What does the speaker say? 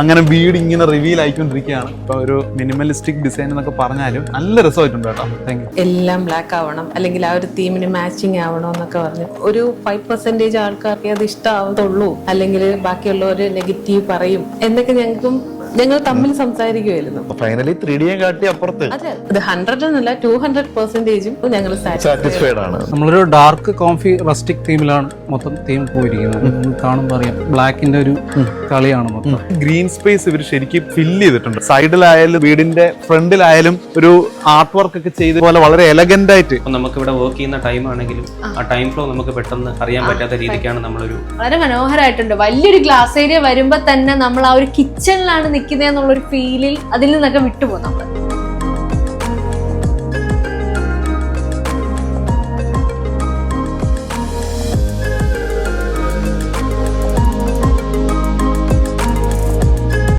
അങ്ങനെ വീട് ഇങ്ങനെ റിവീൽ ആയിക്കൊണ്ടിരിക്കുകയാണ്. ഇപ്പൊ ഒരു മിനിമലിസ്റ്റിക് ഡിസൈൻ എന്നൊക്കെ പറഞ്ഞാലും നല്ല രസമായിട്ടുണ്ട് കേട്ടോ. Thank you. എല്ലാം ബ്ലാക്ക് ആവണം അല്ലെങ്കിൽ ആ ഒരു തീമിന് മാച്ചിങ് ആവണം എന്നൊക്കെ പറഞ്ഞു. ഒരു 5% ആൾക്കാർക്ക് അത് ഇഷ്ടമാവത്തുള്ളൂ, അല്ലെങ്കിൽ ബാക്കിയുള്ളവര് നെഗറ്റീവ് പറയും എന്നൊക്കെ ഞങ്ങൾ തമ്മിൽ സംസാരിക്കുമായിരുന്നു. ഫൈനലി 3D കാട്ടി അപ്പുറത്ത് അതെ, ഇത് 100 എന്നല്ല 200% ഞങ്ങൾ സാറ്റിസ്ഫൈഡ് ആണ്. നമ്മളൊരു ഡാർക്ക് കോംഫി റസ്റ്റിക് തീമിലാണ് മൊത്തം തീം പോയിരിക്കുന്നത്. കാണുമ്പോൾ അറിയാം ബ്ലാക്കിന്റെ ഒരു കളിയാണ് മൊത്തം. ഗ്രീൻ സ്പേസ് ഇവർ ശരിക്കും ഫില്ല് ചെയ്തിട്ടുണ്ട്. സൈഡിലായാലും വീടിന്റെ ഫ്രണ്ടിലായാലും ഒരു ആർട്ട് വർക്ക് ഒക്കെ ചെയ്ത പോലെ വളരെ എലഗന്റ് ആയിട്ട്. നമുക്ക് ഇവിടെ വർക്ക് ചെയ്യുന്ന ടൈം ആണെങ്കിലും ആ ടൈം ഫ്ലോ നമുക്ക് പെട്ടെന്ന് അറിയാൻ പറ്റാത്ത രീതിക്കാണ് നമ്മളൊരു വളരെ മനോഹരമായിട്ടുണ്ട്. വലിയൊരു ഗ്ലാസ് ഏരിയ വരുമ്പോ തന്നെ നമ്മൾ ആ ഒരു കിച്ചണിലാണ് നിൽക്കുന്നതെന്നുള്ളൊരു ഫീലിൽ അതിൽ നിന്നൊക്കെ വിട്ടുപോകും നമ്മൾ.